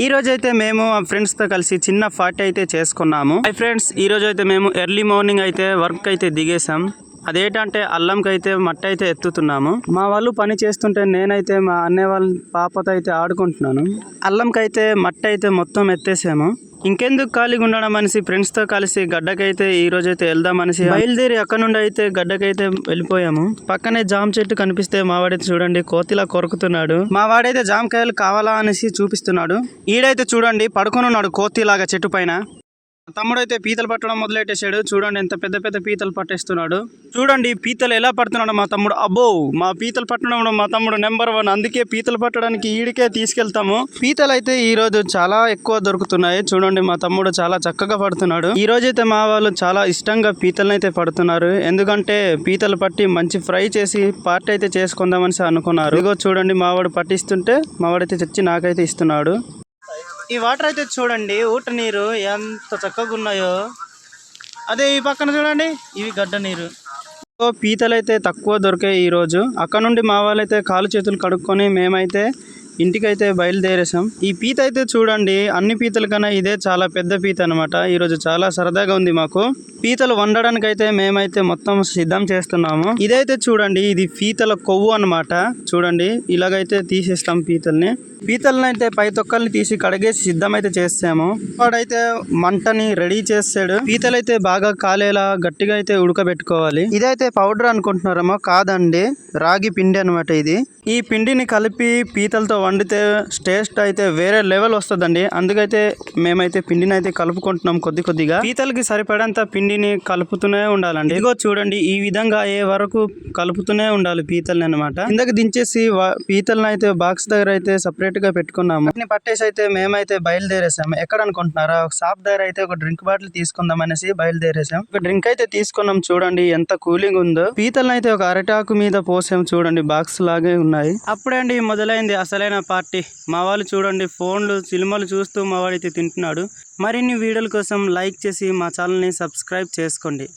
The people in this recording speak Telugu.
ఈ రోజు అయితే మేము మా ఫ్రెండ్స్ తో కలిసి చిన్న పార్టీ అయితే చేసుకున్నాము. హై ఫ్రెండ్స్, ఈ రోజు అయితే మేము ఎర్లీ మార్నింగ్ అయితే వర్క్ అయితే దిగేసాం. అదేంటంటే అల్లంకి అయితే మట్టి అయితే ఎత్తుతున్నాము. మా వాళ్ళు పని చేస్తుంటే నేనైతే మా అన్నయ్య వాళ్ళ పాపతో అయితే ఆడుకుంటున్నాను. అల్లంకి అయితే మట్టి అయితే మొత్తం ఎత్తేసాము. ఇంకెందుకు ఖాళీగా ఉండడం అనేసి ఫ్రెండ్స్ తో కలిసి గడ్డకైతే ఈ రోజు అయితే వెళ్దాం అనేసి బయలుదేరి అక్కడ నుండి అయితే గడ్డకైతే వెళ్ళిపోయాము. పక్కనే జామ చెట్టు కనిపిస్తే మావాడైతే చూడండి కోతిలా కొరుకుతున్నాడు. మావాడైతే జామకాయలు కావాలా అనేసి చూపిస్తున్నాడు. ఈడైతే చూడండి పడుకొని ఉన్నాడు కోతిలాగా చెట్టు పైన. తమ్ముడు అయితే పీతలు పట్టడం మొదలెట్టేశాడు. చూడండి ఎంత పెద్ద పెద్ద పీతలు పట్టేస్తున్నాడు. చూడండి పీతలు ఎలా పడుతున్నాడు మా తమ్ముడు. అబ్బో, మా పీతలు పట్టడంలో మా తమ్ముడు నెంబర్ 1. అందుకే పీతలు పట్టడానికి ఈడికే తీసుకెళ్తాము. పీతలు అయితే ఈ రోజు చాలా ఎక్కువ దొరుకుతున్నాయి. చూడండి మా తమ్ముడు చాలా చక్కగా పడుతున్నాడు. ఈ రోజు అయితే మా వాళ్ళు చాలా ఇష్టంగా పీతలను అయితే పడుతున్నారు. ఎందుకంటే పీతలు పట్టి మంచి ఫ్రై చేసి పార్టీ అయితే చేసుకుందామని అనుకున్నారు. ఇదిగో చూడండి మావాడు పట్టిస్తుంటే మావాడైతే తెచ్చి నాకైతే ఇస్తున్నాడు. ఈ వాటర్ అయితే చూడండి ఊట నీరు ఎంత చక్కగా ఉన్నాయో. అదే ఈ పక్కన చూడండి ఇవి గడ్డ నీరు. పీతలు అయితే తక్కువ దొరికాయి ఈ రోజు. అక్కడ నుండి మా వాళ్ళైతే కాలు చేతులు కడుక్కొని మేమైతే ఇంటికైతే బయలుదేరేసాం. ఈ పీత అయితే చూడండి అన్ని పీతల కన్నా ఇదే చాలా పెద్ద పీత అనమాట. ఈరోజు చాలా సరదాగా ఉంది మాకు. పీతలు వండడానికి అయితే మేమైతే మొత్తం సిద్ధం చేస్తున్నాము. ఇదైతే చూడండి ఇది పీతల కొవ్వు అన్నమాట. చూడండి ఇలాగైతే తీసేస్తాం పీతల్ని. పీతలను అయితే పై తొక్కల్ని తీసి కడిగేసి సిద్ధం అయితే చేసాము. వాడైతే మంటని రెడీ చేసాడు. పీతలు అయితే బాగా కాలేలా గట్టిగా అయితే ఉడకబెట్టుకోవాలి. ఇదైతే పౌడర్ అనుకుంటున్నారేమో, కాదండి రాగి పిండి అనమాట. ఇది ఈ పిండిని కలిపి పీతలతో వండితే టేస్ట్ అయితే వేరే లెవెల్ వస్తుందండి. అందుకైతే మేమైతే పిండిని అయితే కలుపుకుంటున్నాం కొద్ది కొద్దిగా. పీతలకి సరిపడంత పిండిని కలుపుతూనే ఉండాలండి. ఇదిగో చూడండి ఈ విధంగా అయ్యే వరకు కలుపుతూనే ఉండాలి పీతల్ని అనమాట. కిందకి దించేసి పీతలను అయితే బాక్స్ దగ్గర అయితే సపరేట్ గా పెట్టుకున్నాము. వాటిని పట్టేసి అయితే మేమైతే బయలుదేరేసాము. ఎక్కడ అనుకుంటున్నారా, ఒక షాప్ దగ్గర అయితే ఒక డ్రింక్ బాటిల్ తీసుకుందాం అనేసి బయలుదేరేసాం. ఒక డ్రింక్ అయితే తీసుకున్నాం. చూడండి ఎంత కూలింగ్ ఉందో. పీతలను అయితే ఒక అరటాకు మీద పోసాం. చూడండి బాక్స్ లాగే ఉన్నాయి. అప్పుడే అండి మొదలైంది అసలైన పార్టీ. మా వాళ్ళు చూడండి ఫోన్లు సినిమాలు చూస్తూ మా వాడైతే తింటున్నాడు. మరిన్ని వీడియోల కోసం లైక్ చేసి మా ఛానల్ ని సబ్స్క్రైబ్ చేసుకోండి.